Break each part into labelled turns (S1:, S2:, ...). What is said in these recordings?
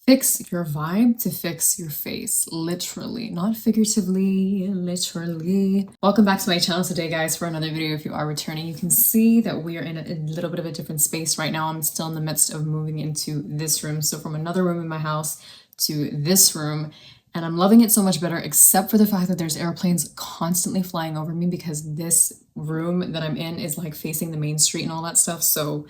S1: Fix your vibe to fix your face, literally, not figuratively, literally. Welcome back to my channel today, guys, for another video. If you are returning, you can see that we are in a little bit of a different space right now. I'm still in the midst of moving into this room. So from another room in my house to this room, and I'm loving it so much better, except for the fact that there's airplanes constantly flying over me because this room that I'm in is like facing the main street and all that stuff. So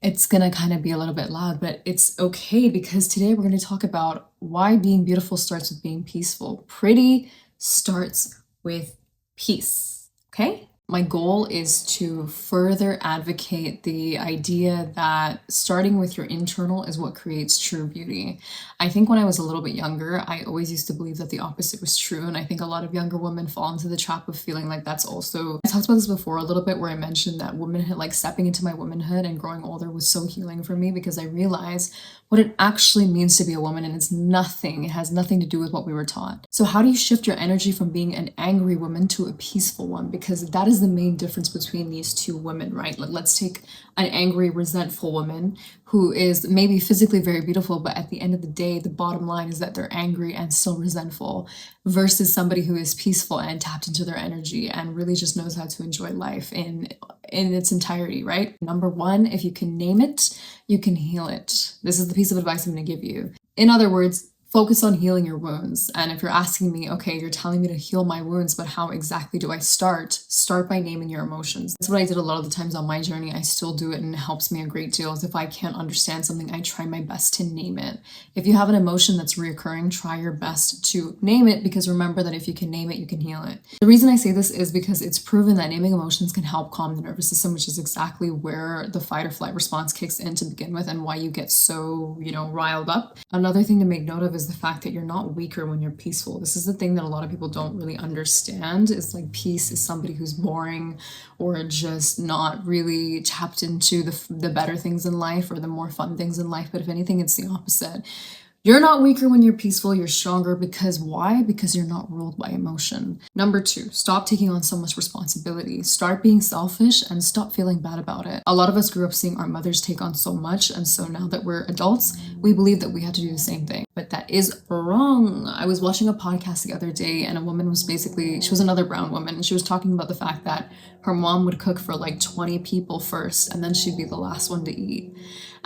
S1: it's gonna kind of be a little bit loud, but it's okay because today we're going to talk about why being beautiful starts with being peaceful. Pretty starts with peace, okay? My goal is to further advocate the idea that starting with your internal is what creates true beauty. I think when I was a little bit younger, I always used to believe that the opposite was true. And I think a lot of younger women fall into the trap of feeling like that's also, I talked about this before a little bit where I mentioned that womanhood, like stepping into my womanhood and growing older was so healing for me because I realized what it actually means to be a woman, and it's nothing. It has nothing to do with what we were taught. So how do you shift your energy from being an angry woman to a peaceful one? Because that is the main difference between these two women, right? Let's take an angry, resentful woman who is maybe physically very beautiful, but at the end of the day, the bottom line is that they're angry and still resentful, versus somebody who is peaceful and tapped into their energy and really just knows how to enjoy life in its entirety, right? Number one, if you can name it, you can heal it. This is the piece of advice I'm going to give you. In other words, focus on healing your wounds. And if you're asking me, okay, you're telling me to heal my wounds, but how exactly do I start? Start by naming your emotions. That's what I did a lot of the times on my journey. I still do it, and it helps me a great deal. Is if I can't understand something, I try my best to name it. If you have an emotion that's reoccurring, try your best to name it, because remember that if you can name it, you can heal it. The reason I say this is because it's proven that naming emotions can help calm the nervous system, which is exactly where the fight or flight response kicks in to begin with and why you get so, riled up. Another thing to make note of is the fact that you're not weaker when you're peaceful. This is the thing that a lot of people don't really understand. Is like peace is somebody who's boring or just not really tapped into the better things in life or the more fun things in life. But if anything, it's the opposite. You're not weaker when you're peaceful, you're stronger. Because why? Because you're not ruled by emotion. Number two, stop taking on so much responsibility. Start being selfish and stop feeling bad about it. A lot of us grew up seeing our mothers take on so much, and so now that we're adults, we believe that we had to do the same thing. But that is wrong. I was watching a podcast the other day, and a woman was she was another brown woman, and she was talking about the fact that her mom would cook for like 20 people first, and then she'd be the last one to eat.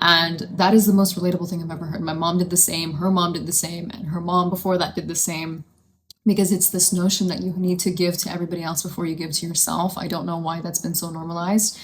S1: And that is the most relatable thing I've ever heard. My mom did the same, her mom did the same, and her mom before that did the same. Because it's this notion that you need to give to everybody else before you give to yourself. I don't know why that's been so normalized.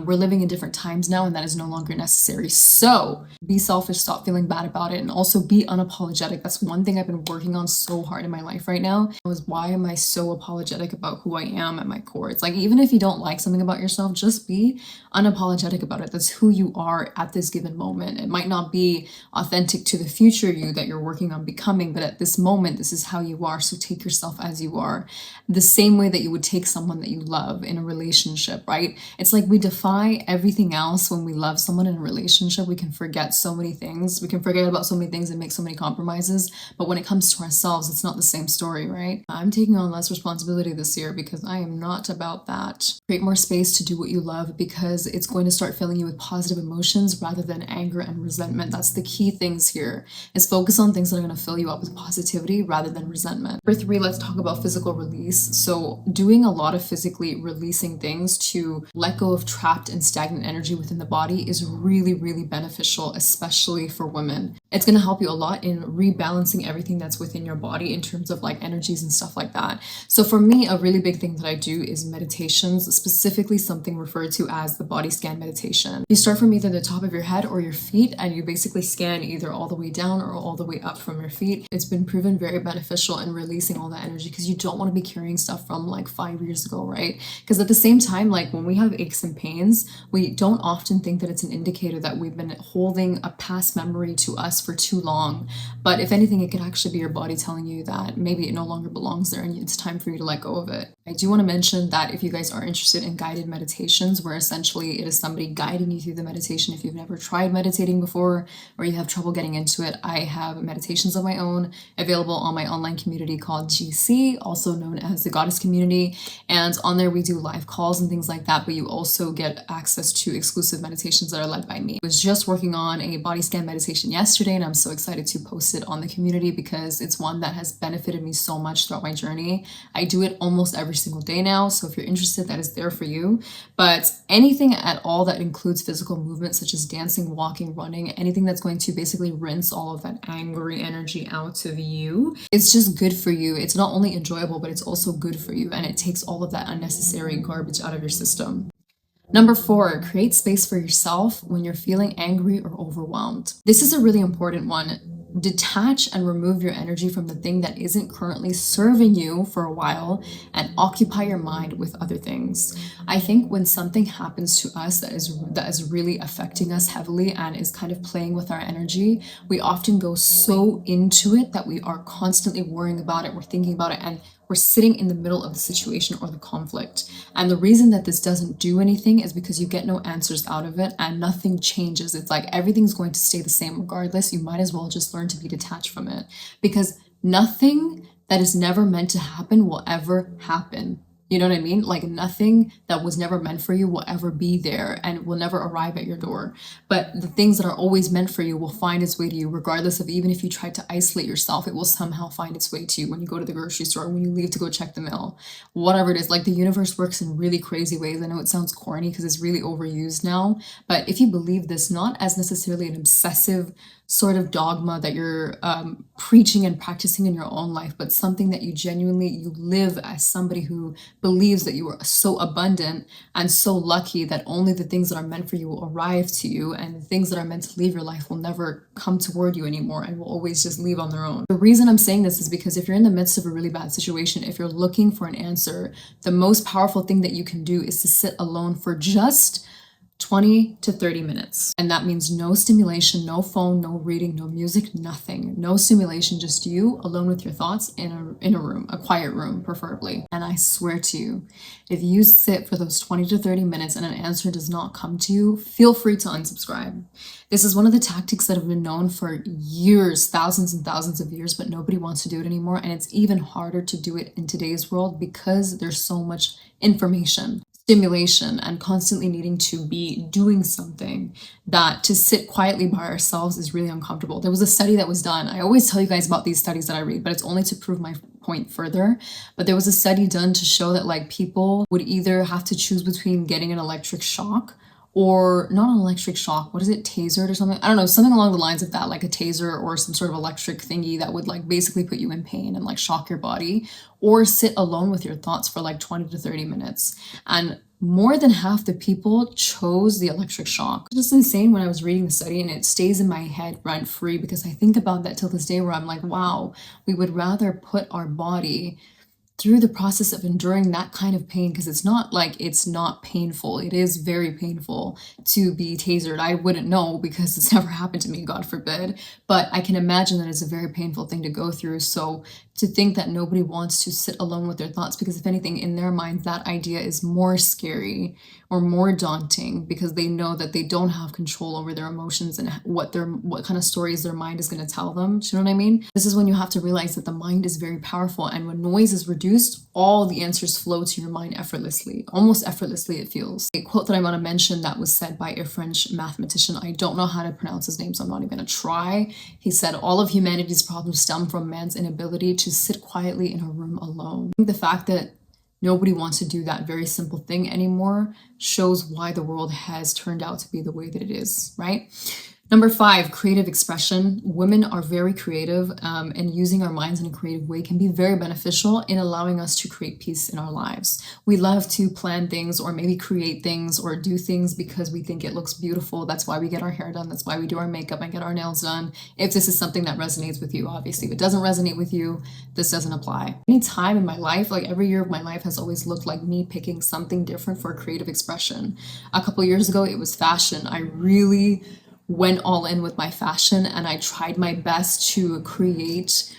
S1: We're living in different times now, and that is no longer necessary. So be selfish, stop feeling bad about it, and also be unapologetic. That's one thing I've been working on so hard in my life right now. Was why am I so apologetic about who I am at my core? It's like, even if you don't like something about yourself, just be unapologetic about it. That's who you are at this given moment. It might not be authentic to the future you that you're working on becoming, but at this moment, this is how you are. So take yourself as you are, the same way that you would take someone that you love in a relationship, right? It's like we defy everything else when we love someone in a relationship. We can forget so many things. We can forget about so many things and make so many compromises. But when it comes to ourselves, it's not the same story, right? I'm taking on less responsibility this year because I am not about that. Create more space to do what you love, because it's going to start filling you with positive emotions rather than anger and resentment. That's the key things here, is focus on things that are going to fill you up with positivity rather than resentment. Number three, let's talk about physical release. So doing a lot of physically releasing things to let go of trapped and stagnant energy within the body is really, really beneficial, especially for women. It's going to help you a lot in rebalancing everything that's within your body in terms of like energies and stuff like that. So for me, a really big thing that I do is meditations, specifically something referred to as the body scan meditation. You start from either the top of your head or your feet, and you basically scan either all the way down or all the way up from your feet. It's been proven very beneficial in releasing all that energy, because you don't want to be carrying stuff from like 5 years ago, right? Because at the same time, like when we have aches and pains, we don't often think that it's an indicator that we've been holding a past memory to us for too long. But if anything, it could actually be your body telling you that maybe it no longer belongs there and it's time for you to let go of it. I do want to mention that if you guys are interested in guided meditations, where essentially it is somebody guiding you through the meditation, if you've never tried meditating before or you have trouble getting into it, I have meditations of my own available on my online community called GC, also known as the Goddess Community. And on there we do live calls and things like that, but you also get access to exclusive meditations that are led by me. I was just working on a body scan meditation yesterday yesterday, and I'm so excited to post it on the community because it's one that has benefited me so much throughout my journey. I do it almost every single day now, so if you're interested, that is there for you. But anything at all that includes physical movement, such as dancing, walking, running, anything that's going to basically rinse all of that angry energy out of you, it's just good for you. It's not only enjoyable, but it's also good for you, and it takes all of that unnecessary garbage out of your system. Number 4, create space for yourself when you're feeling angry or overwhelmed. This is a really important one. Detach and remove your energy from the thing that isn't currently serving you for a while and occupy your mind with other things. I think when something happens to us that is really affecting us heavily and is kind of playing with our energy, we often go so into it that we are constantly worrying about it, we're thinking about it, and we're sitting in the middle of the situation or the conflict. And the reason that this doesn't do anything is because you get no answers out of it and nothing changes. It's like everything's going to stay the same regardless. You might as well just learn to be detached from it, because nothing that is never meant to happen will ever happen. You know what I mean? Like nothing that was never meant for you will ever be there and will never arrive at your door. But the things that are always meant for you will find its way to you, regardless of, even if you try to isolate yourself, it will somehow find its way to you when you go to the grocery store, when you leave to go check the mail, whatever it is. Like the universe works in really crazy ways. I know it sounds corny because it's really overused now, but if you believe this, not as necessarily an obsessive sort of dogma that you're preaching and practicing in your own life, but something that you genuinely, you live as somebody who believes that you are so abundant and so lucky that only the things that are meant for you will arrive to you, and the things that are meant to leave your life will never come toward you anymore and will always just leave on their own. The reason I'm saying this is because if you're in the midst of a really bad situation, if you're looking for an answer, the most powerful thing that you can do is to sit alone for just 20 to 30 minutes. And that means no stimulation, no phone, no reading, no music, nothing. No stimulation, just you alone with your thoughts in a room, a quiet room preferably. And I swear to you, if you sit for those 20 to 30 minutes and an answer does not come to you, feel free to unsubscribe. This is one of the tactics that have been known for years, thousands and thousands of years, but nobody wants to do it anymore. And it's even harder to do it in today's world because there's so much information, stimulation, and constantly needing to be doing something, that to sit quietly by ourselves is really uncomfortable. There was a study that was done. I always tell you guys about these studies that I read, but it's only to prove my point further. But there was a study done to show that like people would either have to choose between getting an electric shock, or not an electric shock, what is it, tasered or something? I don't know, something along the lines of that, like a taser or some sort of electric thingy that would like basically put you in pain and like shock your body, or sit alone with your thoughts for like 20 to 30 minutes. And more than half the people chose the electric shock. It's just insane when I was reading the study, and it stays in my head rent free because I think about that till this day, where I'm like, wow, we would rather put our body through the process of enduring that kind of pain, because it's not like it's not painful. It is very painful to be tasered. I wouldn't know because it's never happened to me, God forbid, but I can imagine that it's a very painful thing to go through. So to think that nobody wants to sit alone with their thoughts, because if anything, in their mind, that idea is more scary or more daunting, because they know that they don't have control over their emotions and what kind of stories their mind is going to tell them. Do you know what I mean? This is when you have to realize that the mind is very powerful, and when noise is reduced, all the answers flow to your mind effortlessly. Almost effortlessly, it feels. A quote that I want to mention that was said by a French mathematician. I don't know how to pronounce his name, so I'm not even going to try. He said, all of humanity's problems stem from man's inability to sit quietly in a room alone. I think the fact that nobody wants to do that very simple thing anymore shows why the world has turned out to be the way that it is, right? Number 5, creative expression. Women are very creative, and using our minds in a creative way can be very beneficial in allowing us to create peace in our lives. We love to plan things or maybe create things or do things because we think it looks beautiful. That's why we get our hair done. That's why we do our makeup and get our nails done. If this is something that resonates with you, obviously. If it doesn't resonate with you, this doesn't apply. Any time in my life, like every year of my life has always looked like me picking something different for creative expression. A couple years ago, it was fashion. I really went all in with my fashion, and I tried my best to create,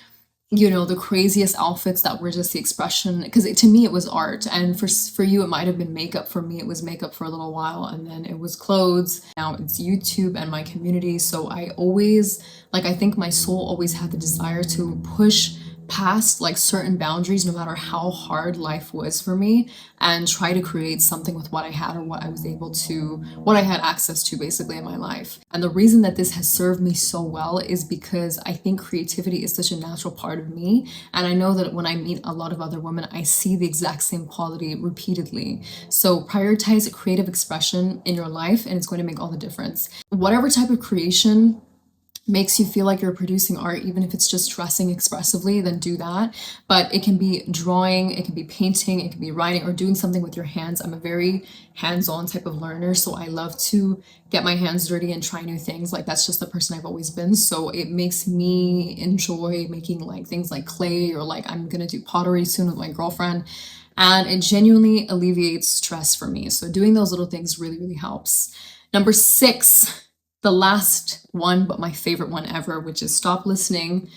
S1: you know, the craziest outfits that were just the expression, because to me it was art, and for you it might have been makeup. For me it was makeup for a little while, and then it was clothes. Now it's YouTube and my community. So I always, like, I think my soul always had the desire to push past like certain boundaries, no matter how hard life was for me, and try to create something with what I had or what I was able to, what I had access to basically in my life. And the reason that this has served me so well is because I think creativity is such a natural part of me. And I know that when I meet a lot of other women, I see the exact same quality repeatedly. So prioritize creative expression in your life, and it's going to make all the difference. Whatever type of creation makes you feel like you're producing art, even if it's just dressing expressively, then do that. But it can be drawing, it can be painting, it can be writing, or doing something with your hands. I'm a very hands-on type of learner, so I love to get my hands dirty and try new things. Like, that's just the person I've always been. So it makes me enjoy making like things like clay, or like I'm gonna do pottery soon with my girlfriend, and it genuinely alleviates stress for me. So doing those little things really, really helps. Number 6, the last one, but my favorite one ever, which is stop listening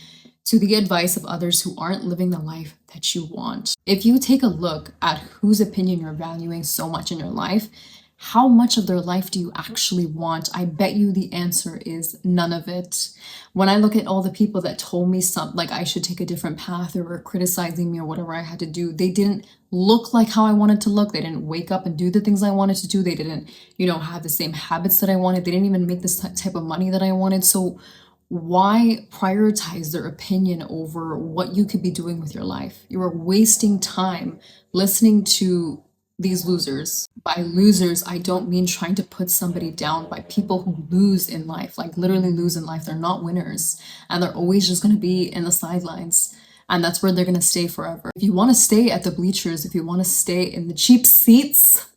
S1: to the advice of others who aren't living the life that you want. If you take a look at whose opinion you're valuing so much in your life, how much of their life do you actually want? I bet you the answer is none of it. When I look at all the people that told me something like I should take a different path, or were criticizing me or whatever I had to do, they didn't look like how I wanted to look. They didn't wake up and do the things I wanted to do. They didn't, have the same habits that I wanted. They didn't even make this type of money that I wanted. So why prioritize their opinion over what you could be doing with your life? You are wasting time listening to these losers. By losers, I don't mean trying to put somebody down, by people who lose in life, like literally lose in life. They're not winners, and they're always just going to be in the sidelines. And that's where they're going to stay forever. If you want to stay at the bleachers, if you want to stay in the cheap seats,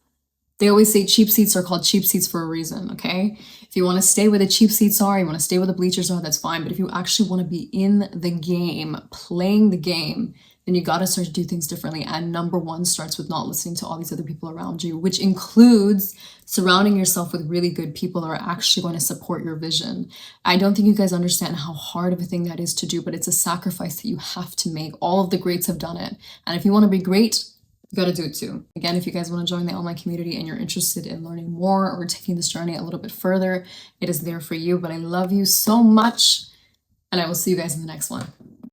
S1: they always say cheap seats are called cheap seats for a reason, okay? If you want to stay where the cheap seats are, you want to stay where the bleachers are, that's fine. But if you actually want to be in the game, playing the game, then you got to start to do things differently. And number 1 starts with not listening to all these other people around you, which includes surrounding yourself with really good people that are actually going to support your vision. I don't think you guys understand how hard of a thing that is to do, but it's a sacrifice that you have to make. All of the greats have done it. And if you want to be great, you got to do it too. Again, if you guys want to join the online community and you're interested in learning more or taking this journey a little bit further, it is there for you. But I love you so much, and I will see you guys in the next one.